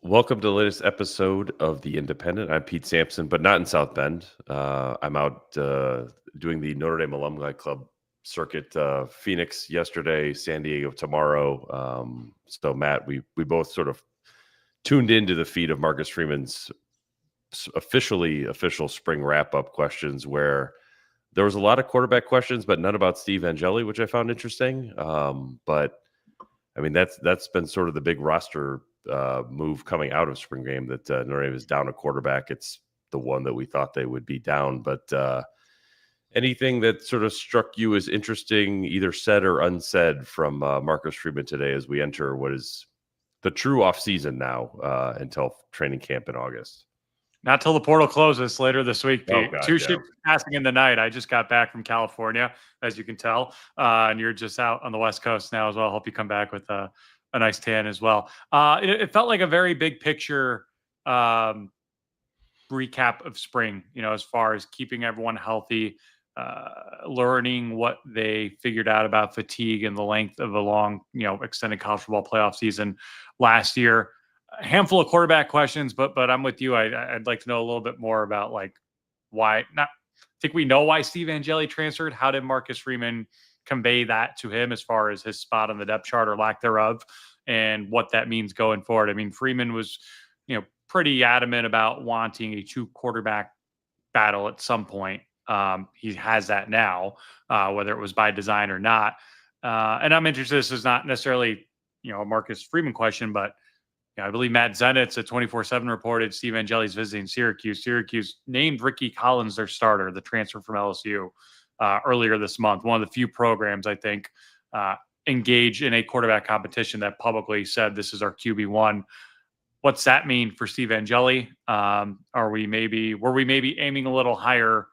Welcome to the latest episode of The Independent. I'm Pete Sampson, but not in South Bend. I'm out doing the Notre Dame Alumni Club circuit, Phoenix yesterday, San Diego tomorrow. So, Matt, we both sort of tuned into the feed of Marcus Freeman's official spring wrap-up questions, where there was a lot of quarterback questions, but none about Steve Angeli, which I found interesting. But I mean, that's been sort of the big roster move coming out of spring game, that Notre Dame is down a quarterback. It's the one that we thought they would be down. But anything that sort of struck you as interesting, either said or unsaid, from Marcus Freeman today as we enter what is the true off season now until training camp in August? Not till the portal closes later this week, Pete. Oh, God, Two ships passing in the night. I just got back from California, as you can tell, and you're just out on the West Coast now as well. Hope you come back with a nice tan as well. It felt like a very big picture recap of spring, as far as keeping everyone healthy, learning what they figured out about fatigue and the length of a long, extended college football playoff season last year. A handful of quarterback questions, but I'm with you. I'd like to know a little bit more about why. Not I think we know why Steve Angeli transferred. How did Marcus Freeman convey that to him as far as his spot on the depth chart or lack thereof, and what that means going forward? I mean, Freeman was, pretty adamant about wanting a 2 quarterback battle at some point. He has that now, whether it was by design or not. And I'm interested. This is not necessarily, a Marcus Freeman question, but I believe Matt Zenitz at 24/7 reported Steve Angeli's visiting Syracuse. Syracuse named Ricky Collins their starter, the transfer from LSU, earlier this month. One of the few programs, I think, engaged in a quarterback competition that publicly said this is our QB1. What's that mean for Steve Angeli? Were we maybe aiming a little higher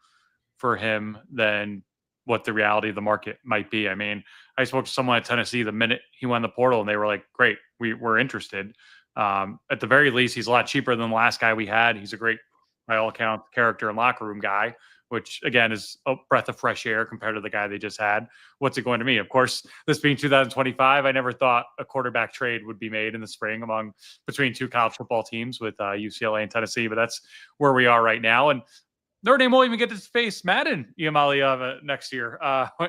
for him than what the reality of the market might be? I mean, I spoke to someone at Tennessee the minute he went in the portal, and they were like, great, we're interested. At the very least, he's a lot cheaper than the last guy we had. He's a great, by all accounts, character and locker room guy, which again is a breath of fresh air compared to the guy they just had. What's it going to mean? Of course, this being 2025, I never thought a quarterback trade would be made in the spring between 2 college football teams with UCLA and Tennessee, but that's where we are right now. And Notre Dame won't even get to face Madden Iamaleava next year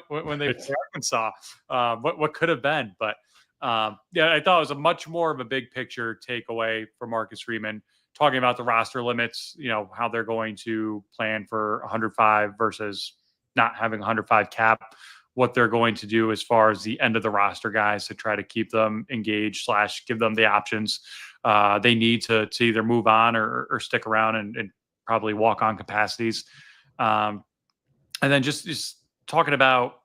when they play Arkansas. What could have been, but. I thought it was a much more of a big picture takeaway for Marcus Freeman, talking about the roster limits, how they're going to plan for 105 versus not having 105 cap, what they're going to do as far as the end of the roster guys to try to keep them engaged / give them the options they need to either move on or stick around and probably walk on capacities. And then just talking about,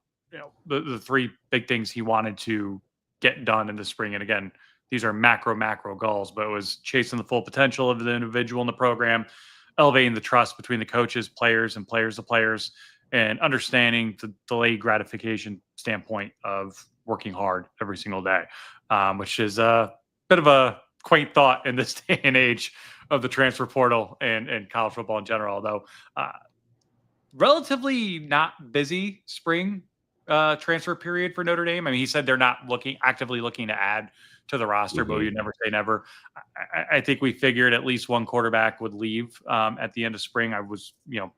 the 3 big things he wanted to get done in the spring. And again, these are macro goals, but it was chasing the full potential of the individual in the program, elevating the trust between the coaches, players, and players to players, and understanding the delayed gratification standpoint of working hard every single day, which is a bit of a quaint thought in this day and age of the transfer portal and college football in general, although relatively not busy spring transfer period for Notre Dame. I mean, he said they're not actively looking to add to the roster, but you never say never. I think we figured at least one quarterback would leave at the end of spring. I was, you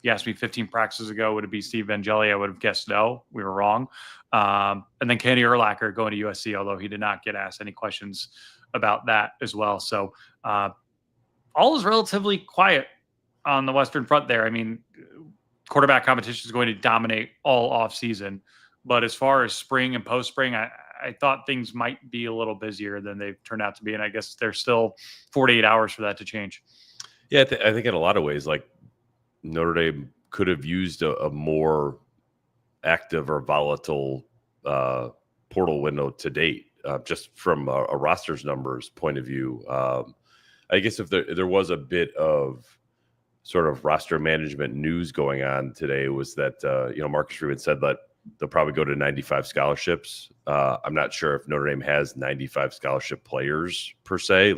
asked me 15 practices ago, would it be Steve Angeli? I would have guessed no. We were wrong. And then Kenny Urlacher going to USC, although he did not get asked any questions about that as well. So all is relatively quiet on the Western Front there. I mean, quarterback competition is going to dominate all off season, but as far as spring and post spring, I thought things might be a little busier than they've turned out to be. And I guess there's still 48 hours for that to change. Yeah. I think in a lot of ways, Notre Dame could have used a more active or volatile portal window to date, just from a roster's numbers point of view. I guess if there was a bit of sort of roster management news going on today, was that, Marcus Freeman said that they'll probably go to 95 scholarships. I'm not sure if Notre Dame has 95 scholarship players per se,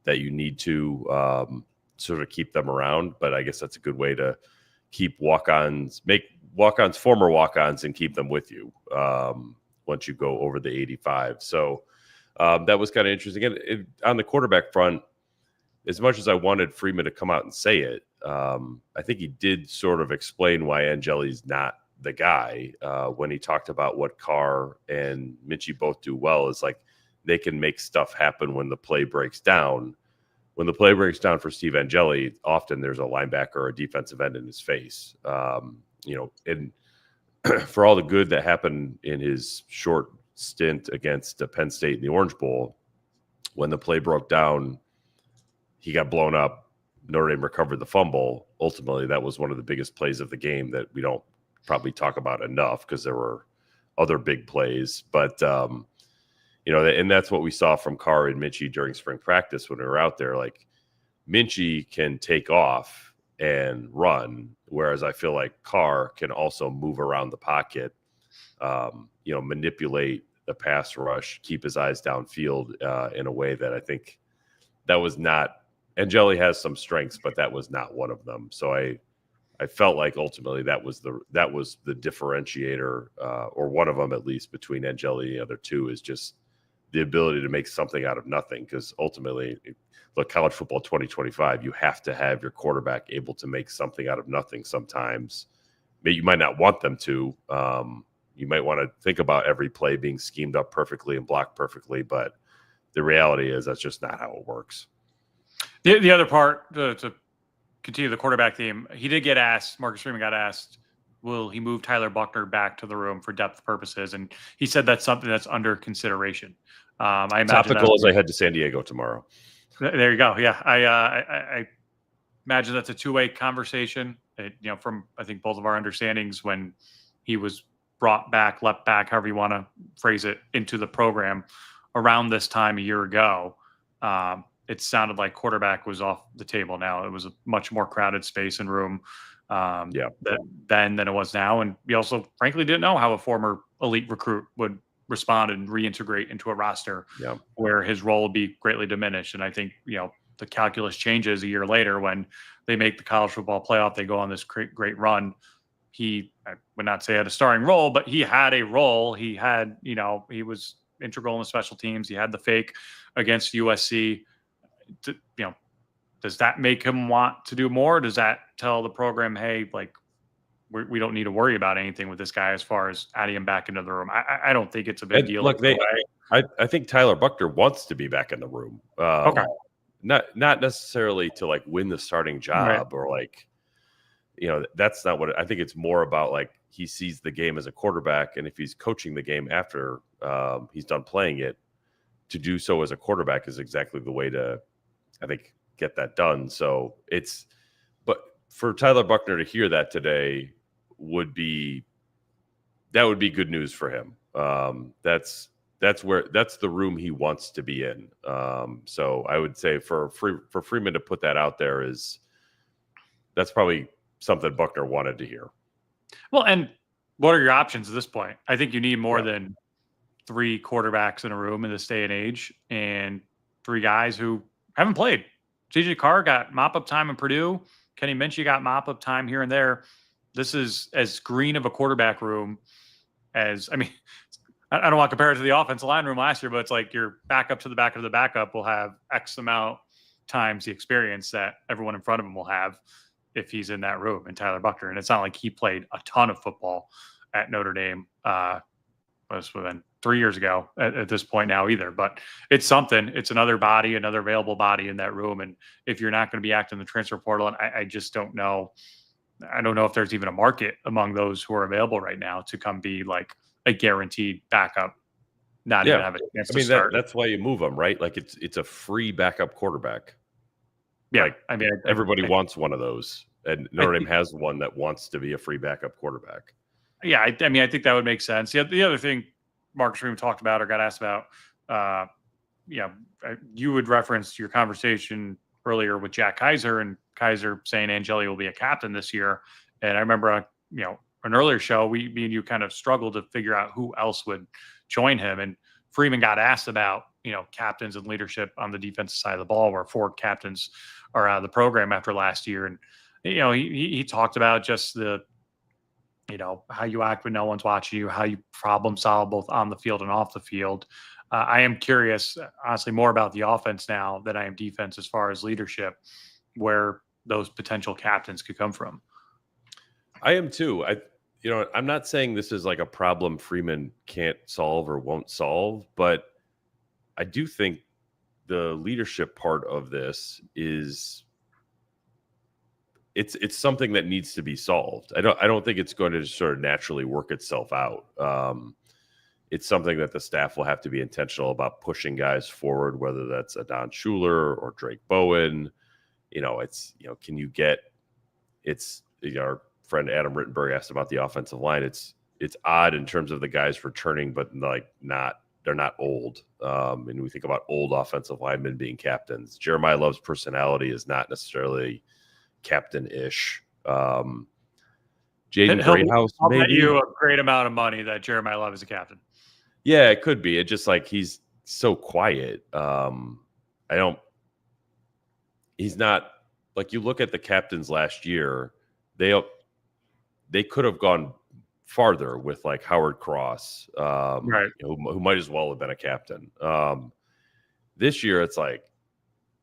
that you need to sort of keep them around. But I guess that's a good way to keep make walk-ons, former walk-ons, and keep them with you once you go over the 85. So that was kind of interesting. And on the quarterback front, as much as I wanted Freeman to come out and say it, I think he did sort of explain why Angeli's not the guy when he talked about what Carr and Minchey both do well. Is like they can make stuff happen when the play breaks down. When the play breaks down for Steve Angeli, often there's a linebacker or a defensive end in his face. And for all the good that happened in his short stint against Penn State in the Orange Bowl, when the play broke down, he got blown up. Notre Dame recovered the fumble. Ultimately, that was one of the biggest plays of the game that we don't probably talk about enough because there were other big plays. But, and that's what we saw from Carr and Minchey during spring practice when we were out there. Like, Minchey can take off and run, whereas I feel like Carr can also move around the pocket, manipulate the pass rush, keep his eyes downfield in a way that I think that was not – Angeli has some strengths, but that was not one of them. So I felt like ultimately that was the differentiator, or one of them at least, between Angeli and the other two, is just the ability to make something out of nothing. Because ultimately, look, college football 2025, you have to have your quarterback able to make something out of nothing sometimes. You might not want them to. You might want to think about every play being schemed up perfectly and blocked perfectly, but the reality is that's just not how it works. The other part, to continue the quarterback theme, he did get asked, Marcus Freeman got asked, will he move Tyler Buckner back to the room for depth purposes? And he said that's something that's under consideration. I imagine topical as I head to San Diego tomorrow. There you go. Yeah. I imagine that's a two-way conversation. From I think both of our understandings, when he was brought back, left back, however you want to phrase it, into the program around this time a year ago, it sounded like quarterback was off the table now. It was a much more crowded space and room then than it was now. And we also, frankly, didn't know how a former elite recruit would respond and reintegrate into a roster where his role would be greatly diminished. And I think, the calculus changes a year later when they make the college football playoff. They go on this great run. I would not say had a starring role, but he had a role. He had, he was integral in the special teams. He had the fake against USC. Does that make him want to do more? Does that tell the program, hey, like, we don't need to worry about anything with this guy as far as adding him back into the room? I don't think it's a big deal. Look, I think Tyler Buckner wants to be back in the room. Okay. Not necessarily to like win the starting job, or like, that's not what I think. It's more about like he sees the game as a quarterback, and if he's coaching the game after he's done playing it, to do so as a quarterback is exactly the way to, I think, get that done. So but for Tyler Buckner to hear that today would be good news for him. That's the room he wants to be in. So I would say for Freeman to put that out there that's probably something Buckner wanted to hear. Well, and what are your options at this point? I think you need more than 3 quarterbacks in a room in this day and age, and 3 guys who haven't played. CJ Carr got mop-up time in Purdue. Kenny Minchey got mop-up time here and there. This is as green of a quarterback room as, I don't want to compare it to the offensive line room last year, but it's like your backup to the back of the backup will have X amount times the experience that everyone in front of him will have if he's in that room, and Tyler Buckner. And it's not like he played a ton of football at Notre Dame. Was within 3 years ago at this point now either, but it's something. It's another body, another available body in that room. And if you're not going to be active in the transfer portal, and I just don't know. I don't know if there's even a market among those who are available right now to come be like a guaranteed backup. Not even have a chance to start. That's why you move them, right? Like it's a free backup quarterback. Yeah, like, everybody wants one of those, and Notre Dame has one that wants to be a free backup quarterback. Yeah, I think that would make sense. The other thing Marcus Freeman talked about or got asked about, you would reference your conversation earlier with Jack Kaiser, and Kaiser saying Angeli will be a captain this year. And I remember, an earlier show, me and you kind of struggled to figure out who else would join him. And Freeman got asked about, captains and leadership on the defensive side of the ball, where 4 captains are out of the program after last year. And, he talked about just the, how you act when no one's watching you, how you problem solve both on the field and off the field. I am curious, honestly, more about the offense now than I am defense as far as leadership, where those potential captains could come from. I am too. I'm not saying this is like a problem Freeman can't solve or won't solve, but I do think the leadership part of this is it's something that needs to be solved. I don't think it's going to just sort of naturally work itself out. It's something that the staff will have to be intentional about pushing guys forward, whether that's Adon Schuler or Drake Bowen. Can you get our friend Adam Rittenberg asked about the offensive line. It's odd in terms of the guys returning, but they're not old. And we think about old offensive linemen being captains. Jeremiah Love's personality is not necessarily captain-ish. Jaden Greathouse, I'll maybe. bet you a great amount of money that Jeremiah Love is a captain. Yeah, it could be. It's just like he's so quiet. He's not like, you look at the captains last year, they could have gone farther with like Howard Cross, right? Who might as well have been a captain. This year, it's like,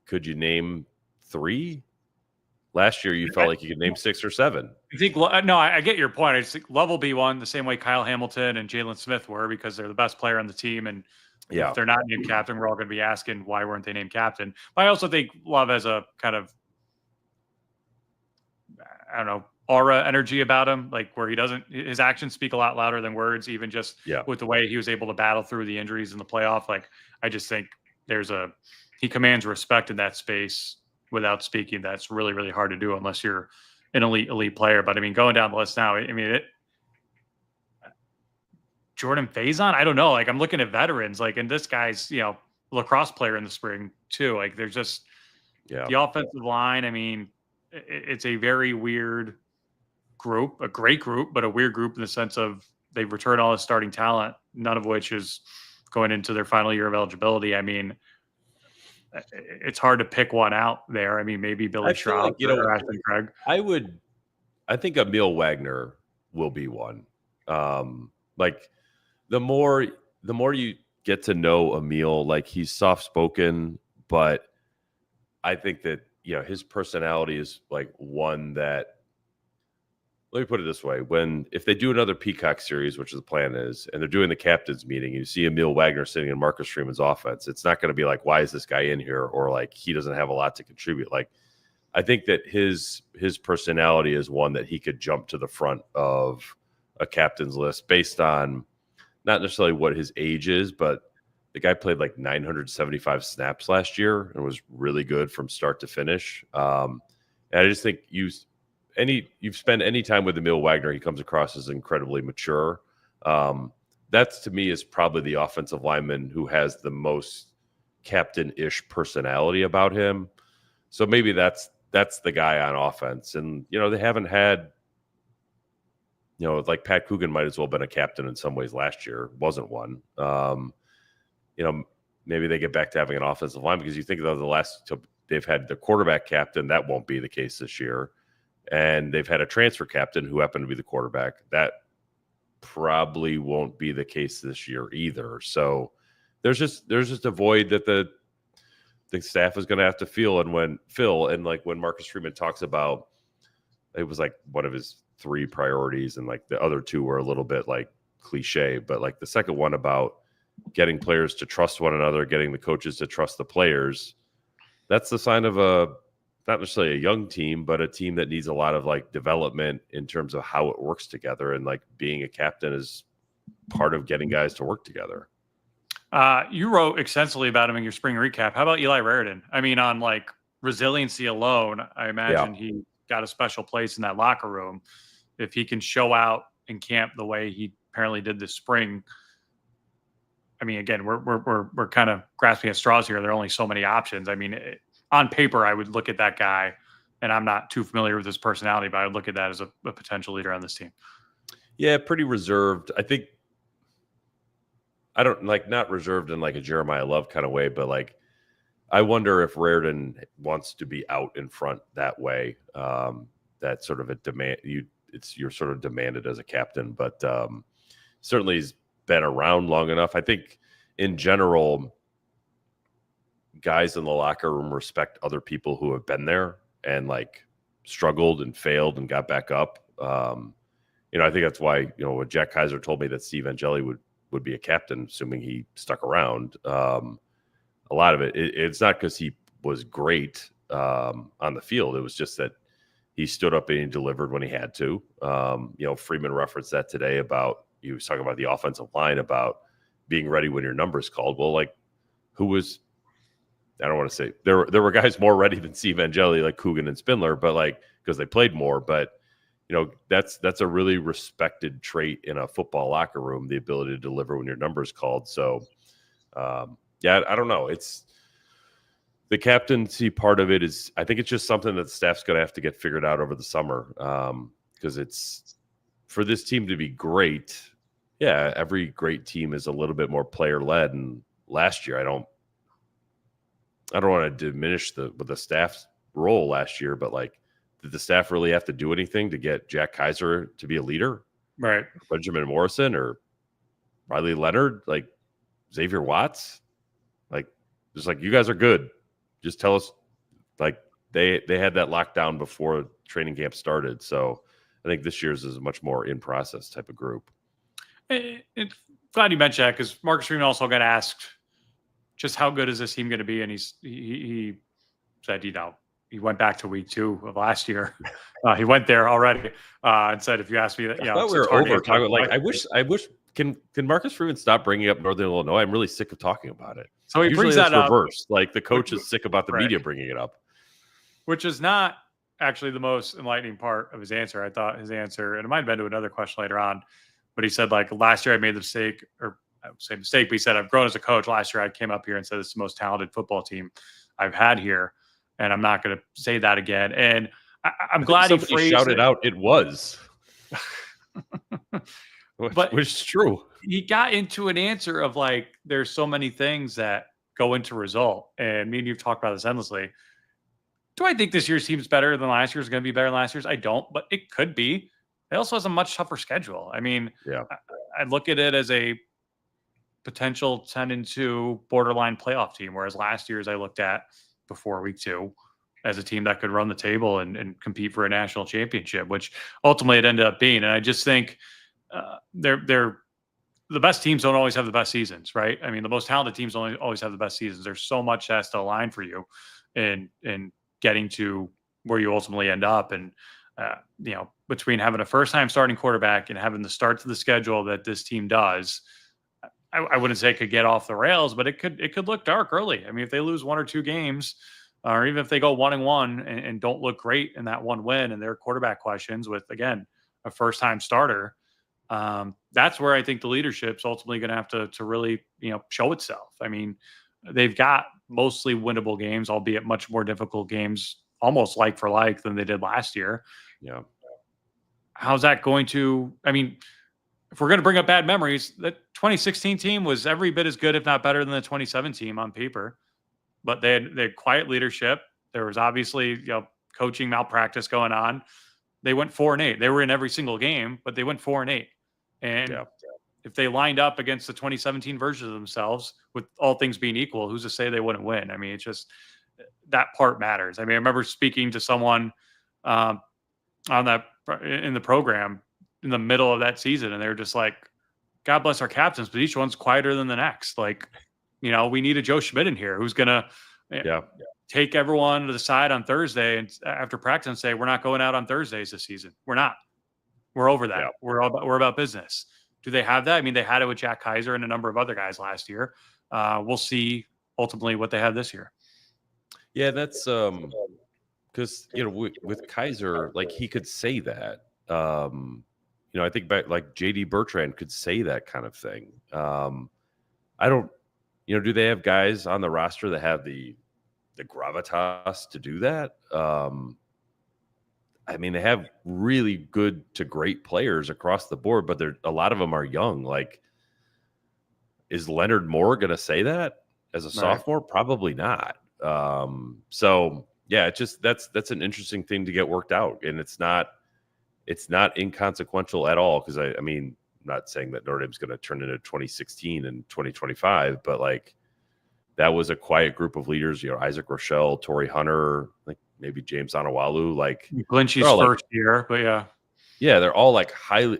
could you name 3? Last year, you felt like you could name 6 or 7. I think I get your point. I just think Love will be one, the same way Kyle Hamilton and Jalen Smith were, because they're the best player on the team. And if they're not named captain, we're all going to be asking, why weren't they named captain? But I also think Love has a kind of, I don't know, aura energy about him, like where his actions speak a lot louder than words, even just with the way he was able to battle through the injuries in the playoff. Like, I just think he commands respect in that space without speaking. That's really, really hard to do unless you're an elite player. But I mean, going down the list now, Jordan Faison, I don't know. Like, I'm looking at veterans, like, and this guy's, lacrosse player in the spring too. Like, there's just the offensive line. I mean, it's a very weird group, a great group, but a weird group in the sense of they've returned all his starting talent, none of which is going into their final year of eligibility. I mean, it's hard to pick one out there. I mean, maybe Billy Schraub or Ashton Craig. I think Emil Wagner will be one. Like, the more you get to know Emil, like, he's soft spoken, but I think that, his personality is like one that, let me put it this way. If they do another Peacock series, which the plan is, and they're doing the captain's meeting, you see Emil Wagner sitting in Marcus Freeman's offense, it's not going to be like, why is this guy in here? Or like, he doesn't have a lot to contribute. Like, I think that his personality is one that he could jump to the front of a captain's list based on not necessarily what his age is, but the guy played like 975 snaps last year and was really good from start to finish. And I just think you've spent any time with Emil Wagner, he comes across as incredibly mature. That's, to me, is probably the offensive lineman who has the most captain-ish personality about him. So maybe that's the guy on offense. And, they haven't had, like Pat Coogan might as well have been a captain in some ways last year. Wasn't one. Maybe they get back to having an offensive line, because you think of they've had the quarterback captain. That won't be the case this year. And they've had a transfer captain who happened to be the quarterback. That probably won't be the case this year either. So there's just a void that the staff is going to have to fill. And when Marcus Freeman talks about, it was like one of his 3 priorities, and like the other 2 were a little bit like cliche, but like the second one about getting players to trust one another, getting the coaches to trust the players, that's the sign of not necessarily a young team, but a team that needs a lot of like development in terms of how it works together. And like, being a captain is part of getting guys to work together. You wrote extensively about him in your spring recap. How about Eli Riden? I mean, on like resiliency alone, I imagine he got a special place in that locker room. If he can show out in camp the way he apparently did this spring, I mean, again, we're kind of grasping at straws here. There are only so many options. I mean, on paper, I would look at that guy, and I'm not too familiar with his personality, but I would look at that as a potential leader on this team. Yeah, pretty reserved. I think, I don't like, not reserved in like a Jeremiah Love kind of way, but like, I wonder if Raridan wants to be out in front that way. That sort of a demand. You're sort of demanded as a captain, but certainly he's been around long enough. I think in general, guys in the locker room respect other people who have been there and like struggled and failed and got back up. I think that's why, when Jack Kaiser told me that Steve Angeli would be a captain, assuming he stuck around, a lot of it's not because he was great on the field. It was just that he stood up and he delivered when he had to. Freeman referenced that today he was talking about the offensive line, about being ready when your number's called. Well, like, who was, I don't want to say there were guys more ready than Steve Angeli, like Coogan and Spindler, but like, because they played more, but that's a really respected trait in a football locker room, the ability to deliver when your number's called. So I don't know. It's the captaincy part of it is, I think it's just something that the staff's going to have to get figured out over the summer. Because it's, for this team to be great. Yeah. Every great team is a little bit more player led. And last year, I don't want to diminish the staff's role last year, but like, did the staff really have to do anything to get Jack Kaiser to be a leader? Right. Benjamin Morrison or Riley Leonard, like Xavier Watts? Like, just like, you guys are good. Just tell us, like, they had that lockdown before training camp started. So I think this year's is a much more in process type of group. Glad you mentioned that, because Marcus Freeman also got asked just how good is this team going to be, and he said, he went back to week 2 of last year. He went there already and said, if you ask me, I thought we were over talking. Like, I wish. Can Marcus Freeman stop bringing up Northern Illinois? I'm really sick of talking about it. So he usually brings that up. Reversed. Like, the coach is sick about the media bringing it up, which is not actually the most enlightening part of his answer. I thought his answer, and it might have been to another question later on, but he said, like, last year I made the mistake, or I would say mistake, but he said, I've grown as a coach. Last year I came up here and said, it's the most talented football team I've had here, and I'm not going to say that again. And I'm glad he phrased shouted out it was. But which is true. He got into an answer of, like, there's so many things that go into result. And me and you've talked about this endlessly. Do I think this year's team's better than last year's, going to be better than last year's? I don't, but it could be. It also has a much tougher schedule. I mean, yeah, I look at it as a potential 10-2 borderline playoff team, whereas last year's I looked at before week 2 as a team that could run the table and compete for a national championship, which ultimately it ended up being. And I just think they're the best teams don't always have the best seasons, right? I mean, the most talented teams don't always have the best seasons. There's so much that has to align for you in getting to where you ultimately end up. And, between having a first-time starting quarterback and having the start to the schedule that this team does, I wouldn't say it could get off the rails, but it could look dark early. I mean, if they lose 1 or 2 games, or even if they go 1-1 and don't look great in that one win, and their quarterback questions with, again, a first-time starter, that's where I think the leadership's ultimately going to have to really, show itself. I mean, they've got mostly winnable games, albeit much more difficult games, almost like for like than they did last year. Yeah. How's that going to, I mean, if we're going to bring up bad memories, the 2016 team was every bit as good, if not better, than the 2017 team on paper. But they had quiet leadership. There was obviously, coaching malpractice going on. They went 4-8. They were in every single game, but they went 4-8. And if they lined up against the 2017 version of themselves, with all things being equal, who's to say they wouldn't win? I mean, it's just that part matters. I mean, I remember speaking to someone in the program in the middle of that season, and they were just like, God bless our captains, but each one's quieter than the next. Like, we need a Joe Schmidt in here who's going to take everyone to the side on Thursday and after practice and say, we're not going out on Thursdays this season. We're not. We're over that. Yeah. We're about business. Do they have that? I mean, they had it with Jack Kaiser and a number of other guys last year. We'll see ultimately what they have this year. Yeah, that's because with Kaiser, like, he could say that. I think back, like, JD Bertrand could say that kind of thing. I don't, do they have guys on the roster that have the gravitas to do that? I mean, they have really good to great players across the board, but a lot of them are young. Like, is Leonard Moore going to say that as a sophomore? Probably not. So yeah, it's just that's an interesting thing to get worked out, and it's not inconsequential at all, because I mean, not saying that Notre Dame's going to turn into 2016 and 2025, but like that was a quiet group of leaders. Isaac Rochelle, Torrey Hunter, like maybe James Onawalu, like Glinchey's first year, but yeah, they're all like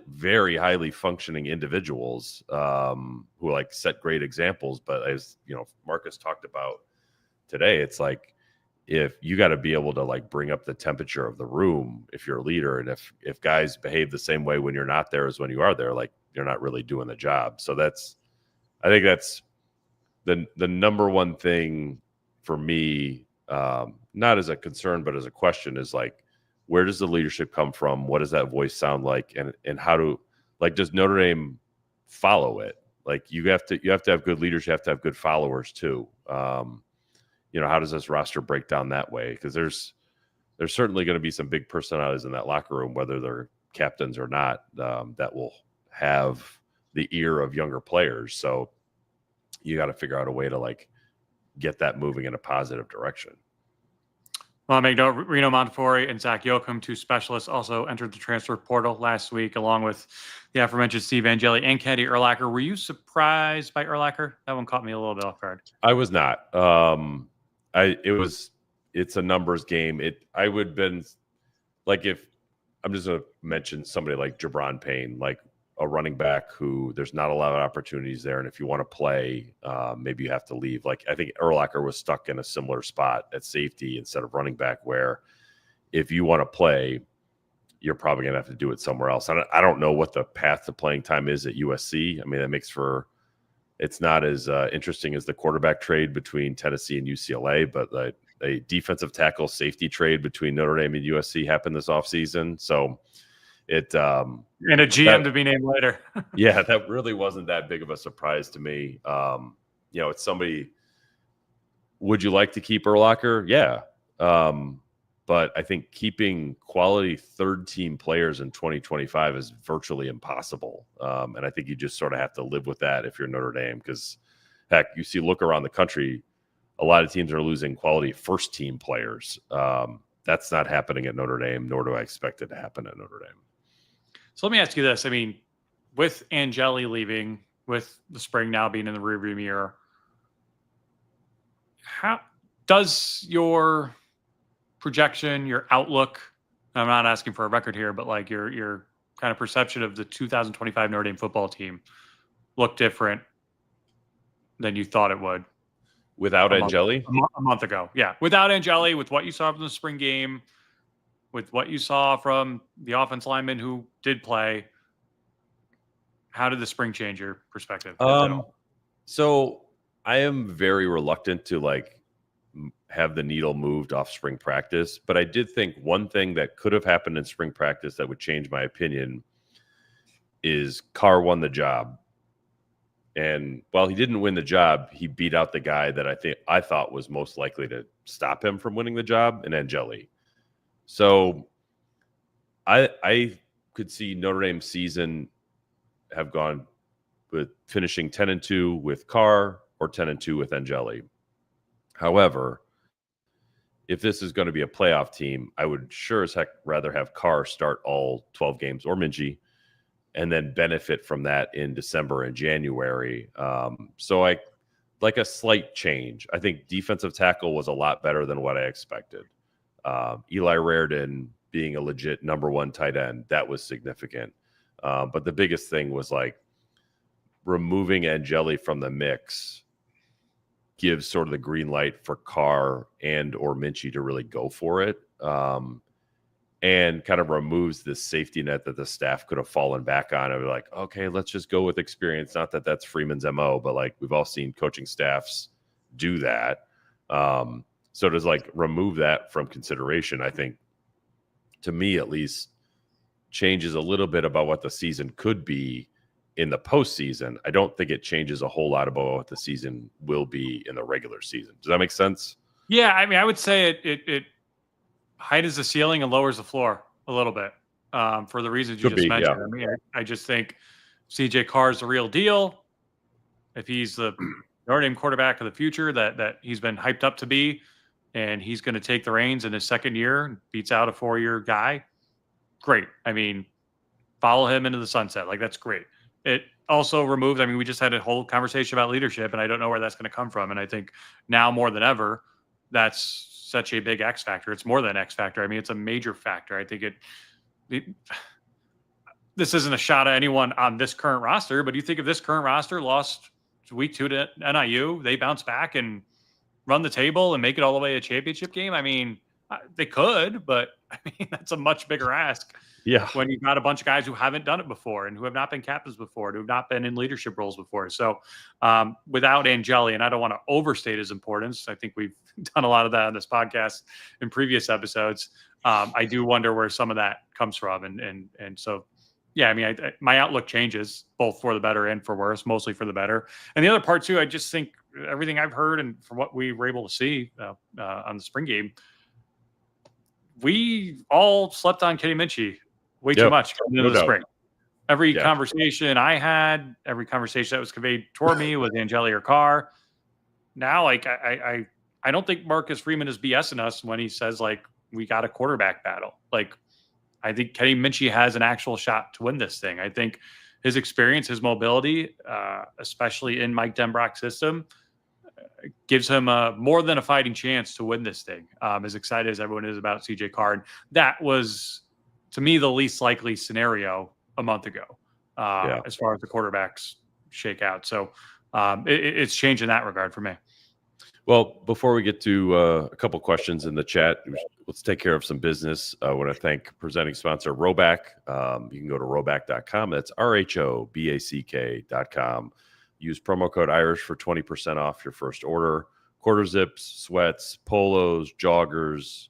very highly functioning individuals who like set great examples. But as Marcus talked about today, it's like if you got to be able to like bring up the temperature of the room if you're a leader, and if guys behave the same way when you're not there as when you are there, like you're not really doing the job. So I think that's the number one thing for me, not as a concern but as a question, is like, where does the leadership come from? What does that voice sound like? And how does Notre Dame follow it? Like you have to have good leaders. You have to have good followers too. How does this roster break down that way? Because there's certainly going to be some big personalities in that locker room, whether they're captains or not, that will have the ear of younger players. So you got to figure out a way to like get that moving in a positive direction. Well, I'll make note, Reno Montefiore and Zach Yoakum, two specialists, also entered the transfer portal last week, along with the aforementioned Steve Angeli and Kennedy Urlacher. Were you surprised by Urlacher? That one caught me a little bit off guard. I was not. It's a numbers game. I would have been like, if I'm just going to mention somebody like Jabron Payne, like a running back who there's not a lot of opportunities there. And if you want to play, maybe you have to leave. Like I think Urlacher was stuck in a similar spot at safety instead of running back, where if you want to play, you're probably going to have to do it somewhere else. I don't know what the path to playing time is at USC. I mean, that makes for, it's not as interesting as the quarterback trade between Tennessee and UCLA, but a defensive tackle safety trade between Notre Dame and USC happened this offseason. So and a GM to be named later. Yeah, that really wasn't that big of a surprise to me. It's somebody. Would you like to keep Urlacher? Yeah. But I think keeping quality third-team players in 2025 is virtually impossible. And I think you just sort of have to live with that if you're Notre Dame, because, heck, look around the country, a lot of teams are losing quality first-team players. That's not happening at Notre Dame, nor do I expect it to happen at Notre Dame. So let me ask you this. I mean, with Angeli leaving, with the spring now being in the rearview mirror, how does your projection, your outlook, I'm not asking for a record here, but like your kind of perception of the 2025 Notre Dame football team look different than you thought it would? Without Angeli? A month ago. Yeah. Without Angeli, with what you saw from the spring game, with what you saw from the offense linemen who did play, how did the spring change your perspective? So I am very reluctant to like have the needle moved off spring practice, but I did think one thing that could have happened in spring practice that would change my opinion is Carr won the job. And while he didn't win the job, he beat out the guy that I thought was most likely to stop him from winning the job, in Angeli. So I could see Notre Dame's season have gone with finishing 10-2 with Carr or 10-2 with Angeli. However, if this is going to be a playoff team, I would sure as heck rather have Carr start all 12 games, or Minchey, and then benefit from that in December and January. So I like a slight change. I think defensive tackle was a lot better than what I expected. Eli Riden being a legit number one tight end, that was significant. But the biggest thing was like removing Angeli from the mix gives sort of the green light for Carr and or Minchey to really go for it. And kind of removes this safety net that the staff could have fallen back on. And be like, okay, let's just go with experience. Not that that's Freeman's MO, but like we've all seen coaching staffs do that. So to like remove that from consideration, I think, to me at least, changes a little bit about what the season could be in the postseason. I don't think it changes a whole lot about what the season will be in the regular season. Does that make sense? Yeah, I mean, I would say it heightens the ceiling and lowers the floor a little bit, for the reasons you just mentioned. Yeah. I mean, I just think CJ Carr is the real deal. If he's the Notre Dame quarterback of the future that he's been hyped up to be, and he's going to take the reins in his second year and beats out a 4-year guy, great. I mean, follow him into the sunset. Like, that's great. it also removes, I mean, we just had a whole conversation about leadership, and I don't know where that's going to come from. And I think now more than ever, that's such a big X factor. It's more than an X factor. I mean, it's a major factor. I think this isn't a shot at anyone on this current roster, but you think if this current roster lost week 2 to NIU, they bounce back and run the table and make it all the way to a championship game. I mean, they could, but I mean, that's a much bigger ask. Yeah. When you've got a bunch of guys who haven't done it before and who have not been captains before, who have not been in leadership roles before. So without Angeli, and I don't want to overstate his importance, I think we've done a lot of that on this podcast in previous episodes. I do wonder where some of that comes from. And so, yeah, I mean, my outlook changes both for the better and for worse, mostly for the better. And the other part too, I just think everything I've heard and from what we were able to see on the spring game, we all slept on Kenny Minchey way too much coming into the spring. Every conversation I had, every conversation that was conveyed toward me was Angeli or Carr. Now, like I don't think Marcus Freeman is BSing us when he says like we got a quarterback battle. Like I think Kenny Minchey has an actual shot to win this thing. I think his experience, his mobility, especially in Mike Denbrock's system, gives him more than a fighting chance to win this thing. As excited as everyone is about CJ Carr, and that was, to me, the least likely scenario a month ago, as far as the quarterbacks shake out. So it's changed in that regard for me. Well, before we get to a couple questions in the chat, let's take care of some business. I want to thank presenting sponsor Roback. You can go to roback.com. That's RHOBACK.com. Use promo code Irish for 20% off your first order. Quarter zips, sweats, polos, joggers,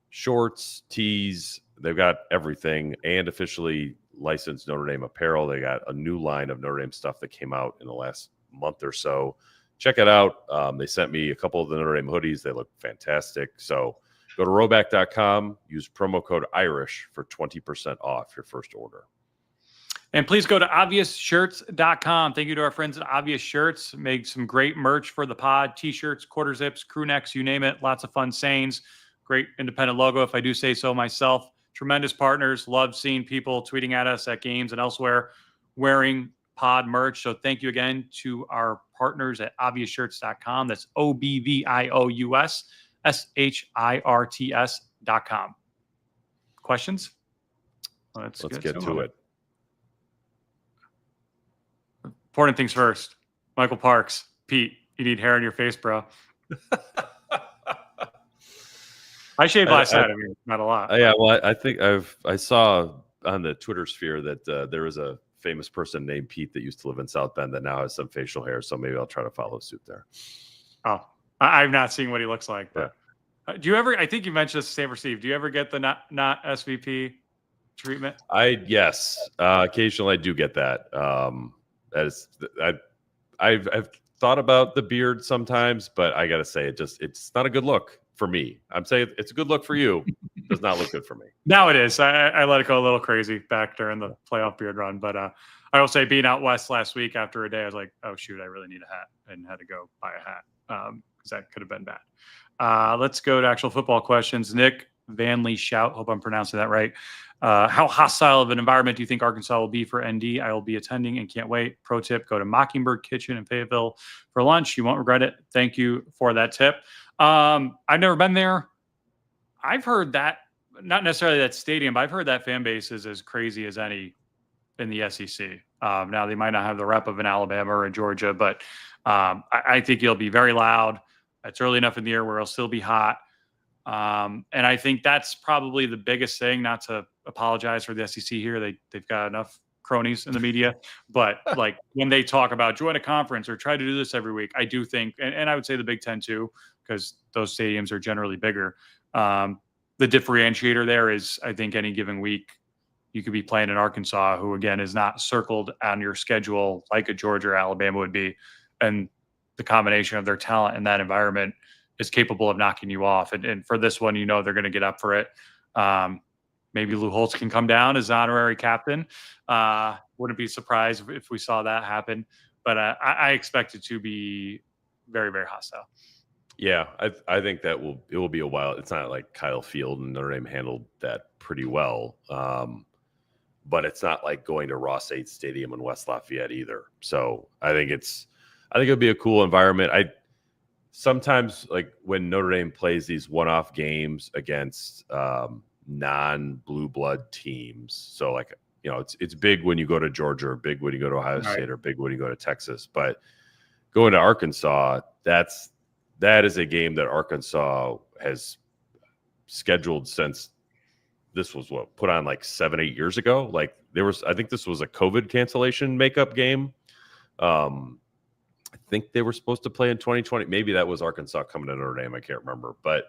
shorts, tees. They've got everything, and officially licensed Notre Dame apparel. They got a new line of Notre Dame stuff that came out in the last month or so. Check it out. They sent me a couple of the Notre Dame hoodies. They look fantastic. So go to roback.com. Use promo code Irish for 20% off your first order. And please go to obviousshirts.com. Thank you to our friends at Obvious Shirts. Make some great merch for the pod. T-shirts, quarter zips, crew necks, you name it. Lots of fun sayings. Great independent logo, if I do say so myself. Tremendous partners. Love seeing people tweeting at us at games and elsewhere wearing pod merch. So thank you again to our partners at obvioussshirts.com. That's OBVIOUSSHIRTS.com. Questions? Let's get to it. Important things first. Michael Parks. Pete, you need hair on your face, bro. I shaved last night. I mean, not a lot. Yeah, well, I think I saw on the Twitter sphere that there was a famous person named Pete that used to live in South Bend that now has some facial hair. So maybe I'll try to follow suit there. Oh, I've not seen what he looks like. But do you ever? I think you mentioned this to Stanford Steve. Do you ever get the not SVP treatment? Yes. Occasionally I do get that. I've thought about the beard sometimes, but I gotta say it's not a good look for me. I'm saying it's a good look for you. It does not look good for me. Now it is. I let it go a little crazy back during the playoff beard run, but I will say being out west last week after a day, I was like, oh shoot, I really need a hat, and had to go buy a hat because that could have been bad. Let's go to actual football questions. Nick Vanley Shout, hope I'm pronouncing that right. How hostile of an environment do you think Arkansas will be for ND? I will be attending and can't wait. Pro tip, go to Mockingbird Kitchen in Fayetteville for lunch. You won't regret it. Thank you for that tip. I've never been there. I've heard that, not necessarily that stadium, but I've heard that fan base is as crazy as any in the SEC. Now, they might not have the rep of an Alabama or a Georgia, but I think it'll be very loud. It's early enough in the year where it'll still be hot. And I think that's probably the biggest thing, not to apologize for the SEC here. They've got enough cronies in the media, but like when they talk about join a conference or try to do this every week, I do think, and I would say the Big Ten too, because those stadiums are generally bigger. The differentiator there is, I think any given week you could be playing in Arkansas, who again is not circled on your schedule like a Georgia or Alabama would be. And the combination of their talent in that environment is capable of knocking you off. And for this one, they're going to get up for it. Maybe Lou Holtz can come down as honorary captain. Wouldn't be surprised if we saw that happen. But I expect it to be very, very hostile. Yeah, I think it will be a while. It's not like Kyle Field and Notre Dame handled that pretty well. but it's not like going to Ross-Ade Stadium in West Lafayette either. So I think it'd be a cool environment. Sometimes, like when Notre Dame plays these one-off games against non-blue blood teams, so like, you know, it's big when you go to Georgia, or big when you go to Ohio State, or big when you go to Texas. But going to Arkansas, that is a game that Arkansas has scheduled since this was put on like 7-8 years ago. Like I think this was a COVID cancellation makeup game. I think they were supposed to play in 2020. Maybe that was Arkansas coming to Notre Dame. I can't remember. But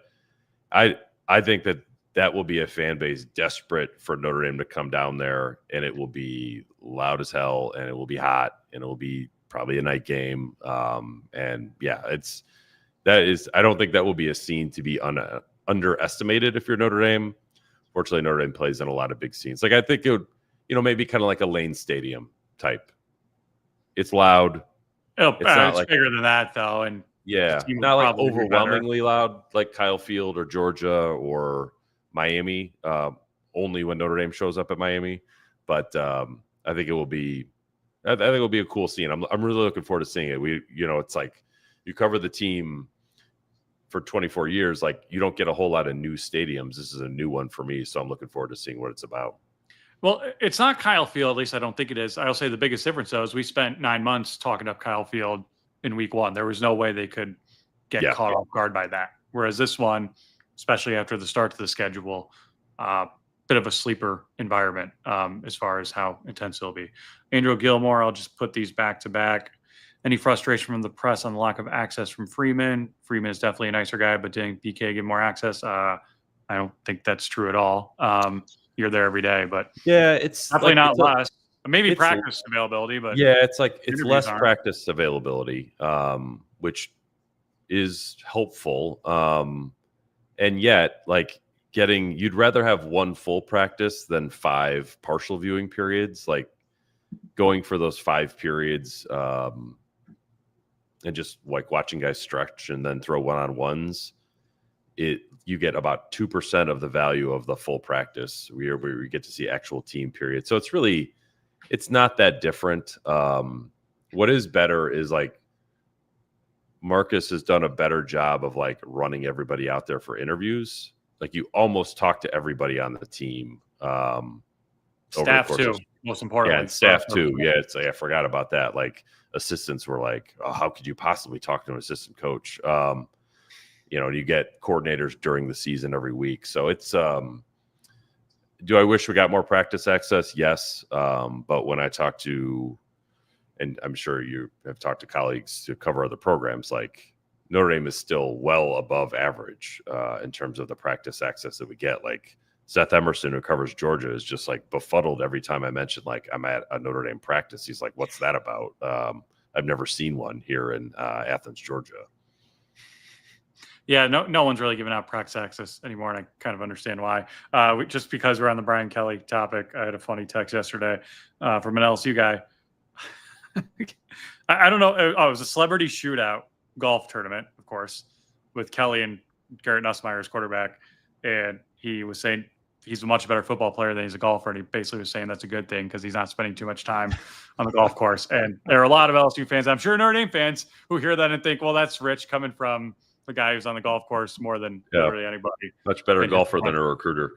I think that will be a fan base desperate for Notre Dame to come down there, and it will be loud as hell, and it will be hot, and it will be probably a night game. And yeah, I don't think that will be a scene to be underestimated if you're Notre Dame. Fortunately, Notre Dame plays in a lot of big scenes. Like I think it would, maybe kind of like a Lane Stadium type. It's loud. It's not like, bigger than that, though, and yeah, not like overwhelmingly loud, like Kyle Field or Georgia or Miami. Only when Notre Dame shows up at Miami, but I think it will be. I think it will be a cool scene. I'm really looking forward to seeing it. It's like you cover the team for 24 years. Like you don't get a whole lot of new stadiums. This is a new one for me, so I'm looking forward to seeing what it's about. Well, it's not Kyle Field. At least I don't think it is. I'll say the biggest difference, though, is we spent 9 months talking up Kyle Field in week 1. There was no way they could get caught off guard by that. Whereas this one, especially after the start to the schedule, bit of a sleeper environment as far as how intense it'll be. Andrew Gilmore, I'll just put these back to back. Any frustration from the press on the lack of access from Freeman? Freeman is definitely a nicer guy, but didn't BK get more access? I don't think that's true at all. You're there every day, but yeah, it's definitely not less. Maybe practice availability, but yeah, it's less practice availability, which is helpful. And yet, like you'd rather have one full practice than 5 partial viewing periods. Like going for those 5 periods, and just like watching guys stretch and then throw one-on-ones. You get about 2% of the value of the full practice where we get to see actual team periods. So it's not that different. What is better is like Marcus has done a better job of like running everybody out there for interviews. Like you almost talk to everybody on the team. Staff too, most importantly. Yeah, and staff too. Yeah, it's like, I forgot about that. Like assistants were like, oh, how could you possibly talk to an assistant coach? You get coordinators during the season every week. So it's, do I wish we got more practice access? Yes. But when I talk to, and I'm sure you have talked to colleagues to cover other programs, like Notre Dame is still well above average in terms of the practice access that we get. Like Seth Emerson, who covers Georgia, is just like befuddled every time I mention like I'm at a Notre Dame practice. He's like, what's that about? I've never seen one here in Athens, Georgia. Yeah, no one's really giving out practice access anymore, and I kind of understand why. Just because we're on the Brian Kelly topic, I had a funny text yesterday from an LSU guy. I don't know. Oh, it was a celebrity shootout golf tournament, of course, with Kelly and Garrett Nussmeier as quarterback, and he was saying he's a much better football player than he's a golfer, and he basically was saying that's a good thing because he's not spending too much time on the golf course. And there are a lot of LSU fans, I'm sure Notre Dame fans, who hear that and think, well, that's rich coming from the guy who's on the golf course more than literally anybody. Much better golfer than a recruiter.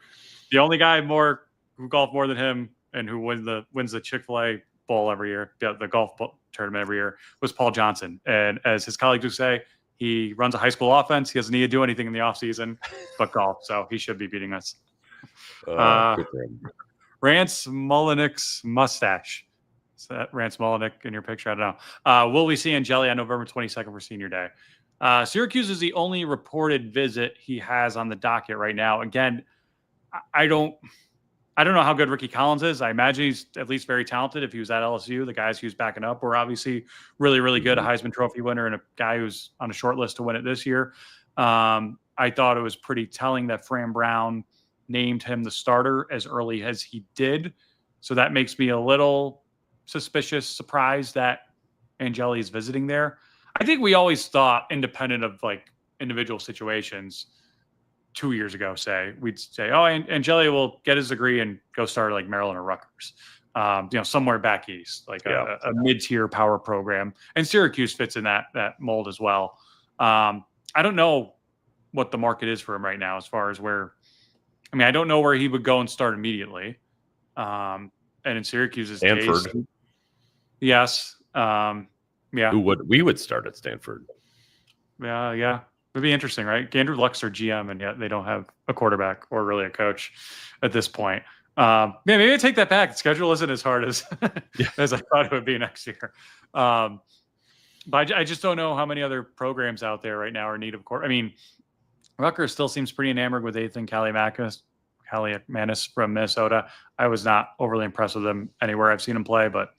The only guy who golfed more than him and who wins the Chick-fil-A bowl every year, the golf tournament every year, was Paul Johnson. And as his colleagues would say, he runs a high school offense. He doesn't need to do anything in the offseason but golf. So he should be beating us. Rance Mullenix mustache. Is that Rance Mullenix in your picture? I don't know. Will we see Angeli on November 22nd for senior day? Syracuse is the only reported visit he has on the docket right now. Again, I don't know how good Ricky Collins is. I imagine he's at least very talented. If he was at LSU, the guys he was backing up were obviously really, really good. A Heisman Trophy winner and a guy who's on a short list to win it this year. I thought it was pretty telling that Fran Brown named him the starter as early as he did. So that makes me a little surprised that Angeli is visiting there. I think we always thought, independent of like individual situations, 2 years ago, we'd say, oh, Angeli will get his degree and go start like Maryland or Rutgers, somewhere back east, like a mid-tier power program. And Syracuse fits in that mold as well. I don't know what the market is for him right now as far as I don't know where he would go and start immediately. And in Syracuse's Stanford. case, yes. Yeah. We would start at Stanford. Yeah. It'd be interesting, right? Andrew Luck's their GM, and yet they don't have a quarterback or really a coach at this point. Maybe I take that back. The schedule isn't as hard as as I thought it would be next year. But I just don't know how many other programs out there right now are in need of court. I mean, Rutgers still seems pretty enamored with Ethan Kaliakmanis from Minnesota. I was not overly impressed with him anywhere I've seen him play, but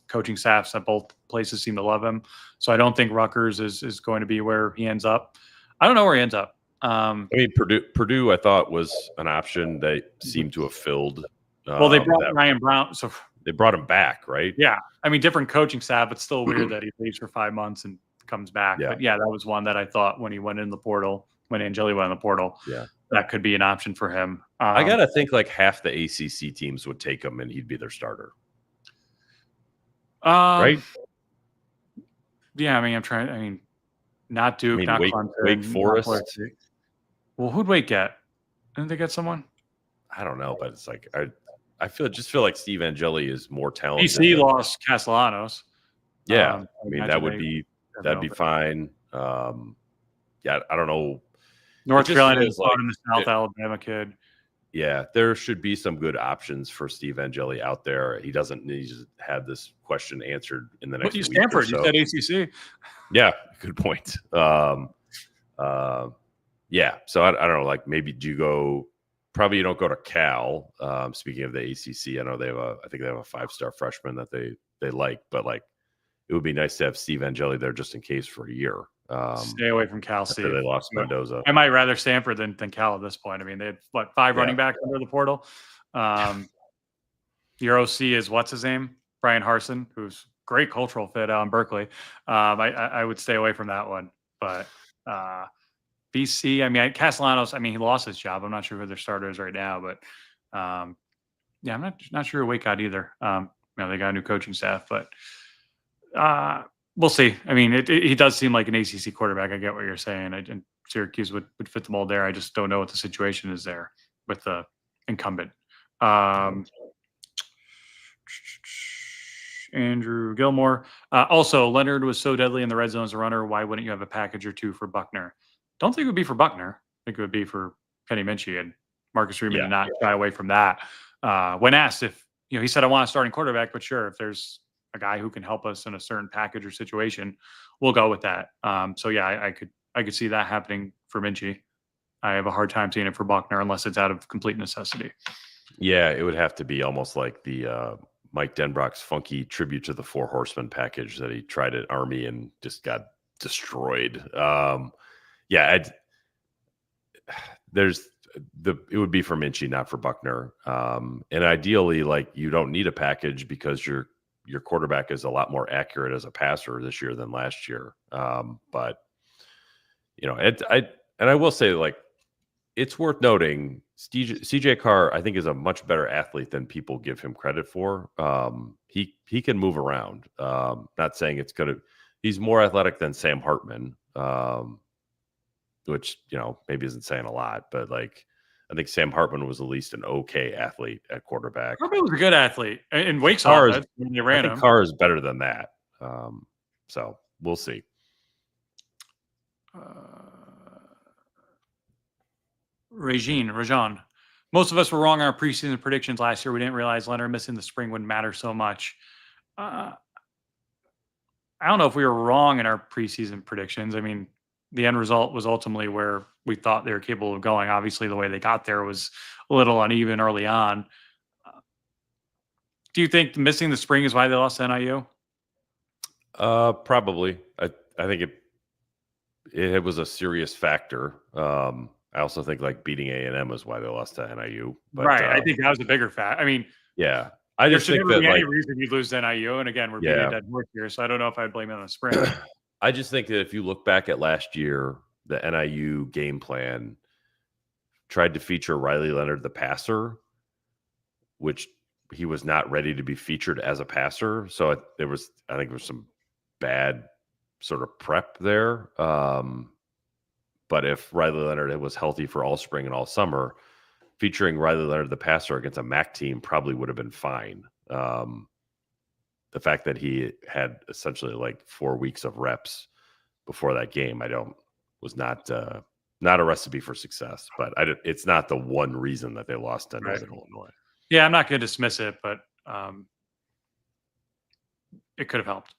coaching staffs at both places seem to love him. So I don't think Rutgers is going to be where he ends up. I don't know where he ends up. Purdue, I thought was an option they seemed to have filled. Well, they brought Ryan Brown, so they brought him back, right? Yeah, I mean, different coaching staff, but still weird that he leaves for 5 months and comes back. Yeah. But yeah, that was one that I thought when he went in the portal, when Angeli went in the portal, that could be an option for him. I gotta think like half the ACC teams would take him, and he'd be their starter. Right? Yeah, I mean, not Duke, not Clemson, Wake Forest. Well, who'd Wake get? Didn't they get someone? I don't know, but it's like I feel like Steve Angeli is more talented. BC lost Castellanos. Yeah, I mean that'd be fine. I don't know. North Carolina is in the South Alabama kid. Yeah, there should be some good options for Steve Angeli out there. He doesn't need to have this question answered in the next week. Stanford, you said ACC. Yeah, good point. Yeah, so I don't know. Like maybe do you go? Probably you don't go to Cal. Speaking of the ACC, I know I think they have a 5-star freshman that they like, but like it would be nice to have Steve Angeli there just in case for a year. Stay away from Cal, Steve. They lost Mendoza. I might rather Stanford than Cal at this point. I mean, they had 5 running backs under the portal. Your OC is what's his name? Brian Harsin, who's great cultural fit out in Berkeley. I would stay away from that one. But BC, I mean, Castellanos, I mean, he lost his job. I'm not sure who their starter is right now, but I'm not sure who Wake got either. They got a new coaching staff, but we'll see. I mean, he does seem like an ACC quarterback. I get what you're saying. And Syracuse would fit the mold there. I just don't know what the situation is there with the incumbent. Andrew Gilmore. Also, Leonard was so deadly in the red zone as a runner. Why wouldn't you have a package or two for Buckner? Don't think it would be for Buckner. I think it would be for Kenny Minchey, and Marcus Freeman did not shy away from that. When asked if, he said, I want a starting quarterback, but sure, if there's a guy who can help us in a certain package or situation, we'll go with that. So yeah, I could see that happening for Minchey. I have a hard time seeing it for Buckner unless it's out of complete necessity. Yeah, it would have to be almost like the Mike Denbrock's funky tribute to the 4 Horsemen package that he tried at Army and just got destroyed. It would be for Minchey, not for Buckner. And ideally, like you don't need a package because your quarterback is a lot more accurate as a passer this year than last year. But I will say, like, it's worth noting CJ Carr, I think, is a much better athlete than people give him credit for. He can move around. Not saying he's more athletic than Sam Hartman, which, maybe isn't saying a lot, but like, I think Sam Hartman was at least an okay athlete at quarterback. Hartman was a good athlete in Wake's offense when they ran him. Carr is better than that. So we'll see. Rajan. Most of us were wrong on our preseason predictions last year. We didn't realize Leonard missing the spring wouldn't matter so much. I don't know if we were wrong in our preseason predictions. I mean, the end result was ultimately where we thought they were capable of going. Obviously, the way they got there was a little uneven early on. Do you think missing the spring is why they lost to NIU? Probably. I think it was a serious factor. I also think like beating A&M was why they lost to NIU. But, right. I think that was a bigger fact. I mean, yeah. I just think that any reason you lose to NIU, and again, we're beating a dead horse here, so I don't know if I'd blame it on the spring. I just think that if you look back at last year, the NIU game plan tried to feature Riley Leonard, the passer, which he was not ready to be featured as a passer. So I think there was some bad sort of prep there. But if Riley Leonard was healthy for all spring and all summer, featuring Riley Leonard, the passer, against a MAC team probably would have been fine. The fact that he had essentially like 4 weeks of reps before that game, was not a recipe for success. But it's not the one reason that they lost to Northern Illinois. Yeah, I'm not going to dismiss it, but it could have helped.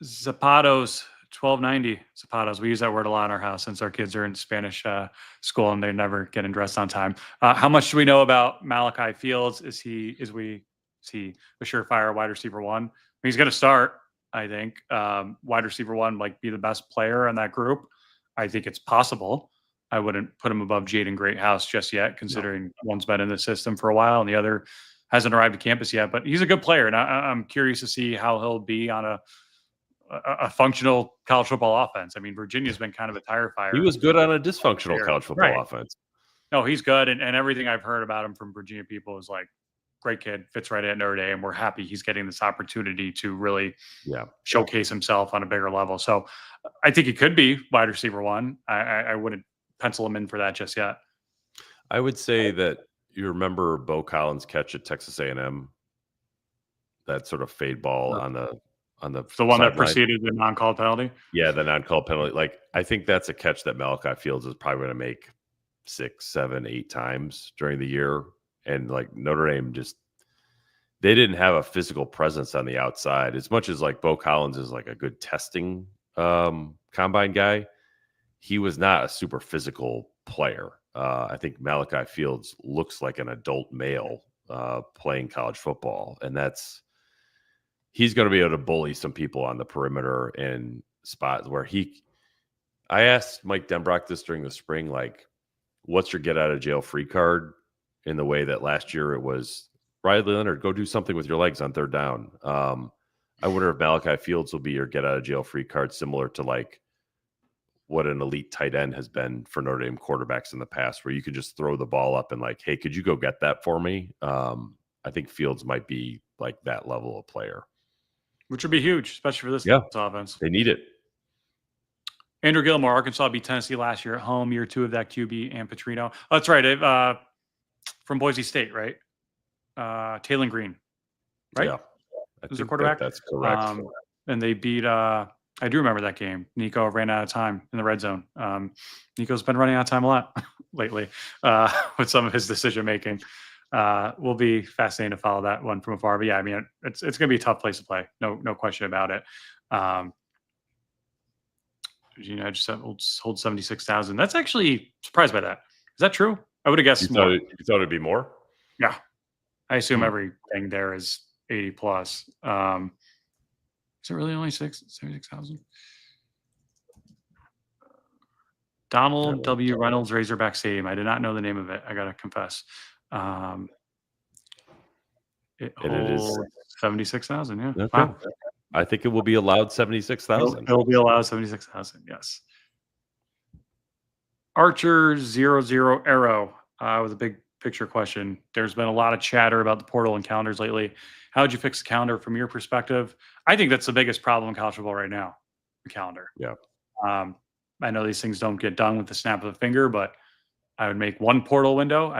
Zapatos, 1290. Zapatos. We use that word a lot in our house since our kids are in Spanish school and they're never getting dressed on time. How much do we know about Malachi Fields? Is he a surefire wide receiver one? He's going to start, I think. Wide receiver one, like, be the best player in that group. I think it's possible. I wouldn't put him above Jaden Greathouse just yet, considering one's been in the system for a while and the other hasn't arrived at campus yet. But he's a good player, and I'm curious to see how he'll be on a functional college football offense. I mean, Virginia's been kind of a tire fire. He was good on a dysfunctional college football offense. No, he's good, and everything I've heard about him from Virginia people is like, great kid, fits right at Notre Dame, and we're happy he's getting this opportunity to really showcase himself on a bigger level. So I think he could be wide receiver one. I wouldn't pencil him in for that just yet. I would say that you remember Bo Collins' catch at Texas A&M, that sort of fade ball on the one that preceded the non-called penalty. Yeah, the non-called penalty. Like, I think that's a catch that Malachi Fields is probably going to make 6, 7, 8 times during the year. And like Notre Dame they didn't have a physical presence on the outside as much as like Bo Collins is like a good testing combine guy. He was not a super physical player. I think Malachi Fields looks like an adult male playing college football, and he's going to be able to bully some people on the perimeter in spots where I asked Mike Denbrock this during the spring, like, what's your get out of jail free card, in the way that last year it was Riley Leonard, go do something with your legs on third down. I wonder if Malachi Fields will be your get out of jail free card, similar to like what an elite tight end has been for Notre Dame quarterbacks in the past, where you could just throw the ball up and like, hey, could you go get that for me? I think Fields might be like that level of player. Which would be huge, especially for this offense. They need it. Andrew Gilmore, Arkansas beat Tennessee last year at home, year 2 of that QB and Petrino. Oh, that's right. From Boise State, right? Taylor Green, right? Yeah. Was their quarterback? That's correct. And they beat, I do remember that game. Nico ran out of time in the red zone. Nico's been running out of time a lot lately with some of his decision-making. Will be fascinating to follow that one from afar. But yeah, I mean, it's going to be a tough place to play. No question about it. Virginia just hold 76,000. That's actually surprised by that. Is that true? I would have guessed more. You thought it'd be more? Yeah. I assume everything there is 80 plus. Is it really only 76,000? Donald W. Reynolds Razorback Stadium. I did not know the name of it. I got to confess. It is 76,000. Yeah. Okay. Wow. I think it will be allowed 76,000. It will be allowed 76,000. Yes. Archer 00 Arrow with a big picture question. There's been a lot of chatter about the portal and calendars lately. How would you fix the calendar from your perspective? I think that's the biggest problem in college football right now, the calendar. Yeah. I know these things don't get done with the snap of a finger, but I would make one portal window.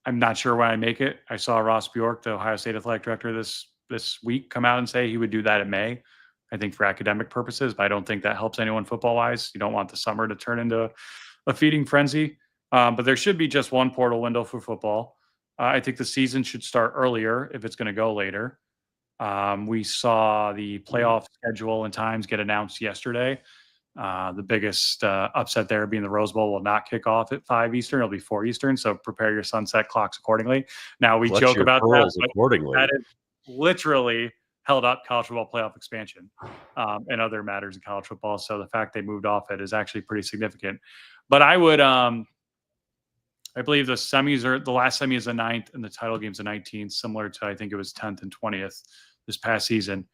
I'm not sure why I make it. I saw Ross Bjork, the Ohio State athletic director, this week come out and say he would do that in May, I think for academic purposes, but I don't think that helps anyone football-wise. You don't want the summer to turn into a feeding frenzy. But there should be just one portal window for football. I think the season should start earlier if it's going to go later. We saw the playoff schedule and times get announced yesterday. The biggest upset there being the Rose Bowl will not kick off at 5 Eastern. It'll be 4 Eastern, so prepare your sunset clocks accordingly. Now, we joke about that, but that is literally held up college football playoff expansion and other matters in college football. So the fact they moved off it is actually pretty significant. But I would, I believe the last semi is the 9th and the title game's the 19th, similar to, I think it was 10th and 20th this past season.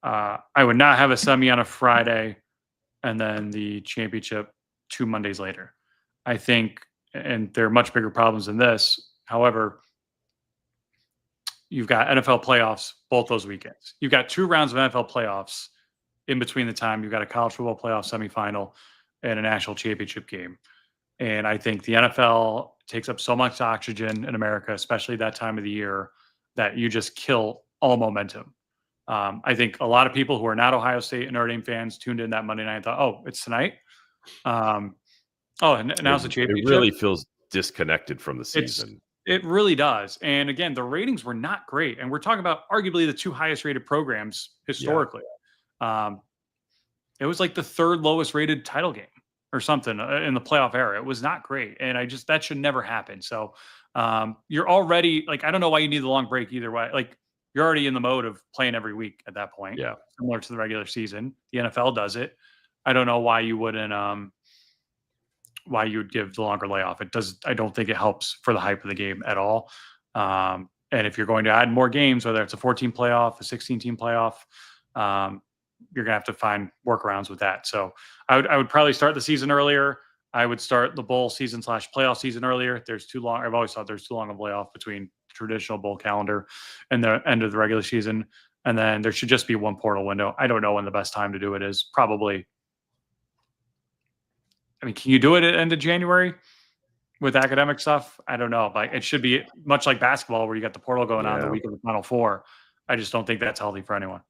I would not have a semi on a Friday and then the championship 2 Mondays later. I think, and there are much bigger problems than this. However, you've got NFL playoffs both those weekends. You've got 2 rounds of NFL playoffs in between the time. You've got a college football playoff semifinal and a national championship game. And I think the NFL takes up so much oxygen in America, especially that time of the year, that you just kill all momentum. I think a lot of people who are not Ohio State and Notre Dame fans tuned in that Monday night and thought, oh, it's tonight. And now's the championship. It really feels disconnected from the season. It really does. And again, the ratings were not great. And we're talking about arguably the 2 highest rated programs historically. Yeah. It was like the 3rd lowest rated title game or something in the playoff era. It was not great. And that should never happen. So you're already like, I don't know why you need the long break either way. Like, you're already in the mode of playing every week at that point. Yeah. Similar to the regular season. The NFL does it. I don't know why you wouldn't, why you would give the longer layoff. I don't think it helps for the hype of the game at all. And if you're going to add more games, whether it's a 14 playoff, a 16 team playoff, you're gonna have to find workarounds with that. So I would probably start the season earlier. I would start the bowl season / playoff season earlier. There's too long. I've always thought there's too long of layoff between traditional bowl calendar and the end of the regular season. And then there should just be 1 portal window. I don't know when the best time to do it is. Probably. I mean, can you do it at the end of January with academic stuff? I don't know. Like, it should be much like basketball where you got the portal going on the week of the Final Four. I just don't think that's healthy for anyone.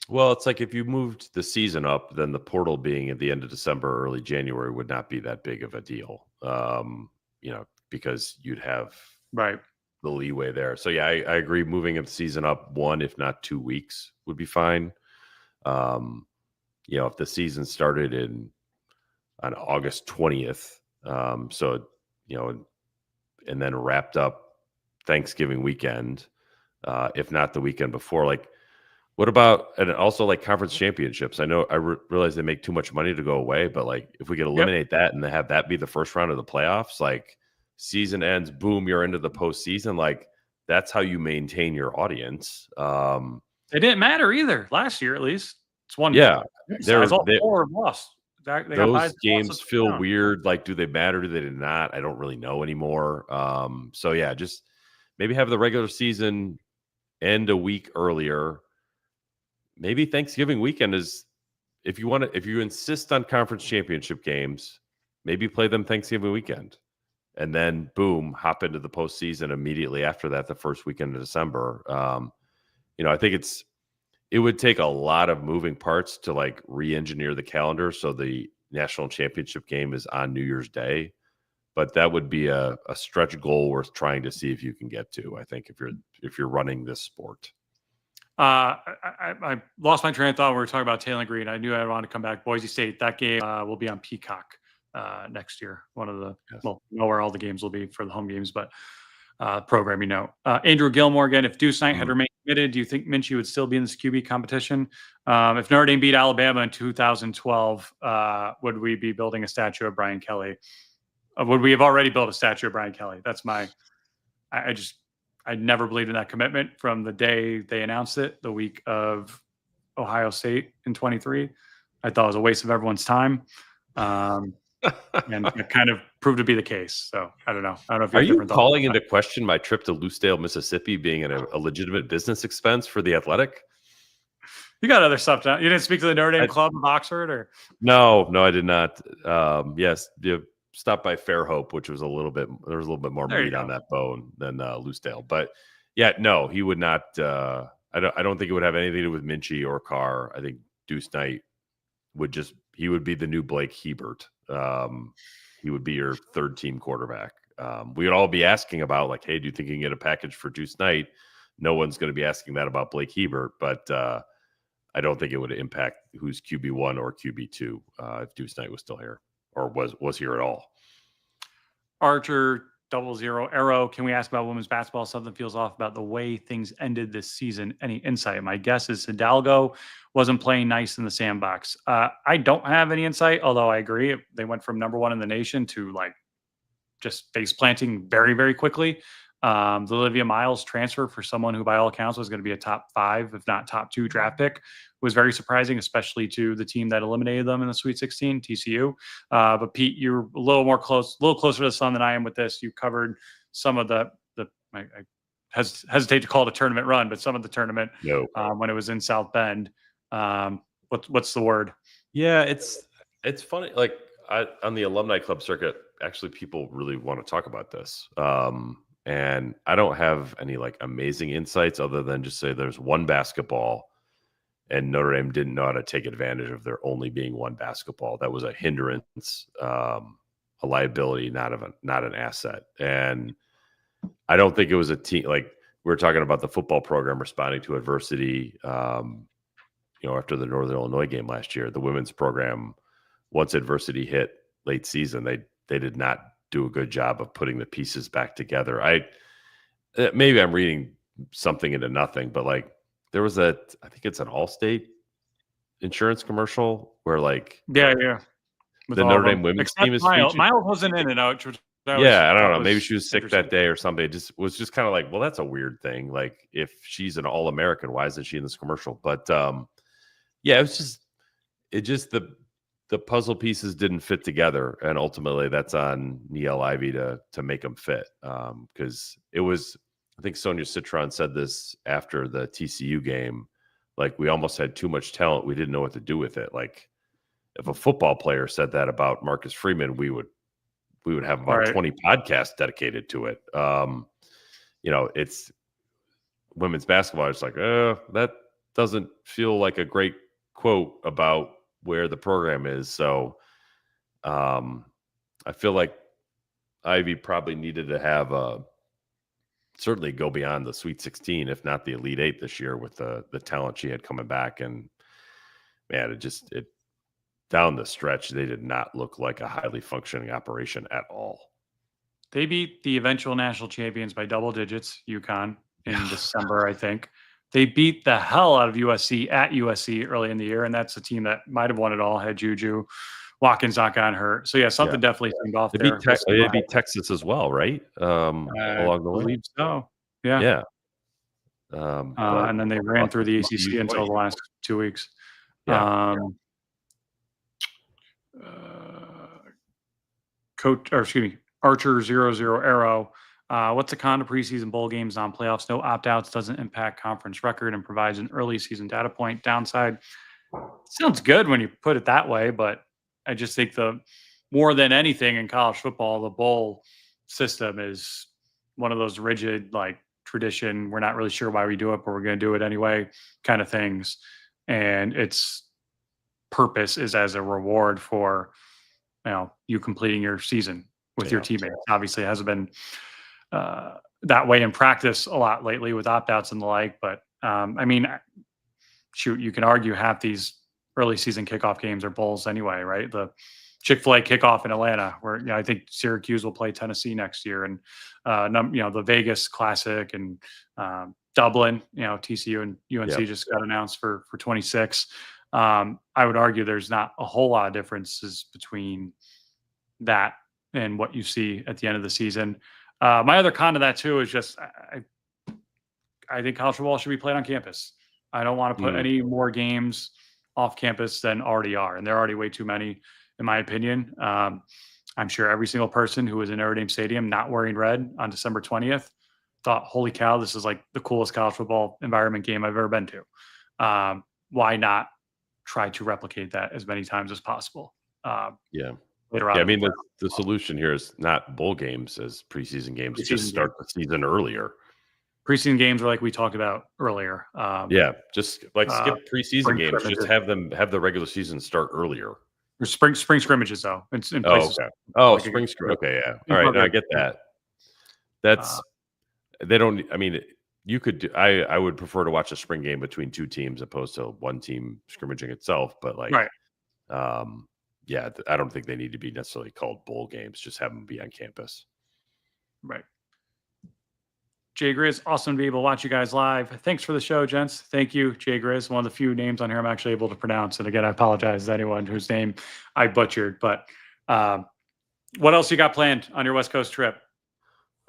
Well, it's like if you moved the season up, then the portal being at the end of December, early January would not be that big of a deal, because you'd have the leeway there. So, yeah, I agree. Moving the season up 1, if not 2 weeks would be fine. If the season started on August 20th, and then wrapped up Thanksgiving weekend, if not the weekend before, like, what about, and also like conference championships? I know I realize they make too much money to go away, but like if we could eliminate that and have that be the first round of the playoffs, like season ends, boom, you're into the postseason. Like that's how you maintain your audience. It didn't matter either last year, at least. It's one. Yeah, there's all 4 lost. Those games feel weird. Like, do they matter? Do they not? I don't really know anymore. So yeah, just maybe have the regular season end a week earlier. Maybe Thanksgiving weekend is, if you insist on conference championship games, maybe play them Thanksgiving weekend, and then boom, hop into the postseason immediately after that, the first weekend of December. I think it would take a lot of moving parts to like re-engineer the calendar so the national championship game is on New Year's Day, but that would be a stretch goal worth trying to see if you can get to. I think if you're running this sport. I lost my train of thought when we were talking about Taylor Green. I knew I wanted to come back. Boise State, that game will be on Peacock next year. One of the, know where all the games will be for the home games, but program, Andrew Gilmore again, if Deuce Knight had remained committed, do you think Minchey would still be in this QB competition? If Notre Dame beat Alabama in 2012, would we be building a statue of Brian Kelly? Would we have already built a statue of Brian Kelly? That's I never believed in that commitment from the day they announced it, the week of Ohio State in 23. I thought it was a waste of everyone's time. And it kind of proved to be the case. So I don't know. I don't know if are you calling into question my trip to Loosedale, Mississippi being a legitimate business expense for the Athletic? You got other stuff down. You didn't speak to the Notre Dame club of Oxford, or? No, I did not. Yes, you stopped by Fairhope, which was there was a little bit more meat on that bone than Loosedale. But yeah, no, he would not. I don't think it would have anything to do with Minchey or Carr. I think Deuce Knight he would be the new Blake Hebert. He would be your 3rd team quarterback. We would all be asking about like, hey, do you think you can get a package for Deuce Knight? No one's going to be asking that about Blake Hebert, but I don't think it would impact who's QB1 or QB2 if Deuce Knight was still here or was here at all. Archer 00 Arrow, can we ask about women's basketball? Something feels off about the way things ended this season. Any insight? My guess is Hidalgo wasn't playing nice in the sandbox. I don't have any insight, although I agree. They went from number 1 in the nation to like just face planting very, very quickly. The Olivia Miles transfer for someone who, by all accounts, was going to be a top 5, if not top 2 draft pick was very surprising, especially to the team that eliminated them in the Sweet 16, TCU. But Pete, you're a little closer to the sun than I am with this. You covered some of I hesitate to call it a tournament run, but some of the tournament when it was in South Bend. What's the word? Yeah, it's funny. Like on the alumni club circuit, actually, people really want to talk about this. And I don't have any like amazing insights other than just say there's one basketball, and Notre Dame didn't know how to take advantage of there only being one basketball. That was a hindrance, a liability, not an asset. And I don't think it was a team like we were talking about the football program responding to adversity. After the Northern Illinois game last year, the women's program, once adversity hit late season, they did not do a good job of putting the pieces back together. Maybe I'm reading something into nothing, but like there was I think it's an Allstate insurance commercial where like the Notre Dame women's team is featured. Miles wasn't in and out. I don't know. Maybe she was sick that day or something. It was just kind of like, well, that's a weird thing. Like if she's an All-American, why isn't she in this commercial? But it just the puzzle pieces didn't fit together, and ultimately that's on Niele Ivey to make them fit. Because it was, I think Sonia Citron said this after the TCU game, like we almost had too much talent, we didn't know what to do with it. Like if a football player said that about Marcus Freeman, we would have about 20 podcasts dedicated to it. It's women's basketball. It's like, that doesn't feel like a great quote about where the program is. So I feel like Ivy probably needed to have certainly go beyond the Sweet 16, if not the Elite 8 this year with the talent she had coming back. And man, it down the stretch, they did not look like a highly functioning operation at all. They beat the eventual national champions by double digits, UConn, in December, I think. They beat the hell out of USC at USC early in the year, and that's a team that might have won it all, had Juju. Watkins not gotten hurt. So, something definitely seemed off there. They beat Texas as well, right? Along the way? I believe so. Yeah. And then they ran through the ACC until the last 2 weeks. Yeah. Archer 00 Arrow. What's the con to preseason bowl games, non-playoffs? No opt-outs, doesn't impact conference record, and provides an early season data point. Downside, sounds good when you put it that way, but I just think more than anything in college football, the bowl system is one of those rigid, like tradition. We're not really sure why we do it, but we're going to do it anyway kind of things. And its purpose is as a reward for, you completing your season with your teammates. Obviously, it hasn't been that way in practice a lot lately with opt-outs and the like. But you can argue half these early season kickoff games are bowls anyway, right? The Chick-fil-A kickoff in Atlanta, where I think Syracuse will play Tennessee next year, and the Vegas Classic and Dublin, TCU and UNC just got announced for 26. I would argue there's not a whole lot of differences between that and what you see at the end of the season. My other con to that too is just I think college football should be played on campus. I don't want to put any more games off campus than already are, and there are already way too many, in my opinion. I'm sure every single person who was in Notre Dame Stadium not wearing red on December 20th thought, holy cow, this is like the coolest college football environment game I've ever been to. Why not try to replicate that as many times as possible? Later on. I mean, the solution here is not bowl games as preseason games. Just start the season earlier. Preseason games are like we talked about earlier. Just like skip preseason games. Just have the regular season start earlier. Or spring scrimmages though. In spring scrimmage. Okay, yeah. All right, I get that. That's they don't. I mean, you could do. I would prefer to watch a spring game between two teams opposed to one team scrimmaging itself. But like, I don't think they need to be necessarily called bowl games. Just have them be on campus. Right. Jay Grizz, awesome to be able to watch you guys live. Thanks for the show, gents. Thank you, Jay Grizz. One of the few names on here I'm actually able to pronounce. And again, I apologize to anyone whose name I butchered. But what else you got planned on your West Coast trip?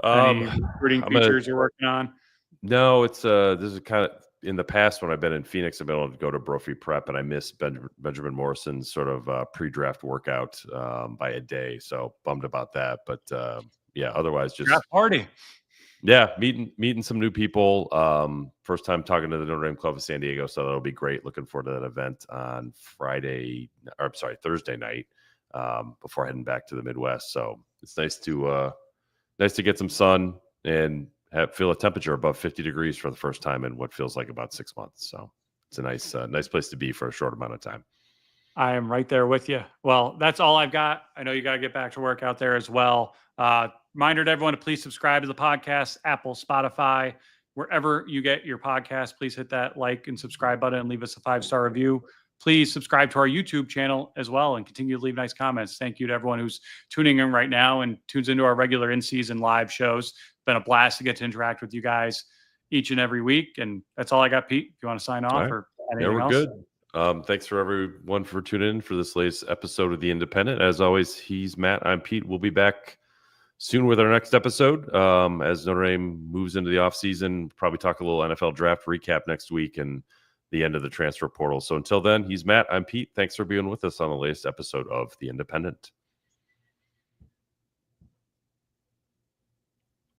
Any recruiting features you're working on? No, it's this is kind of in the past when I've been in Phoenix, I've been able to go to Brophy Prep, and I missed Benjamin Morrison's sort of pre-draft workout by a day, so bummed about that. But yeah, otherwise just Draft party. Yeah, meeting some new people. First time talking to the Notre Dame Club of San Diego, so that'll be great. Looking forward to that event on Thursday night, before heading back to the Midwest. So it's nice to get some sun and feel a temperature above 50 degrees for the first time in what feels like about 6 months. So it's a nice place to be for a short amount of time. I am right there with you. Well, that's all I've got. I know you got to get back to work out there as well. Reminder to everyone to please subscribe to the podcast, Apple, Spotify, wherever you get your podcast. Please hit that like and subscribe button and leave us a 5-star review. Please subscribe to our YouTube channel as well and continue to leave nice comments. Thank you to everyone who's tuning in right now and tunes into our regular in-season live shows. It's been a blast to get to interact with you guys each and every week. And that's all I got, Pete. If you want to sign off or anything else? Good. Thanks for everyone for tuning in for this latest episode of The Independent. As always, he's Matt. I'm Pete. We'll be back soon with our next episode. As Notre Dame moves into the offseason, probably talk a little NFL draft recap next week and the end of the transfer portal. So until then, he's Matt. I'm Pete. Thanks for being with us on the latest episode of The Independent.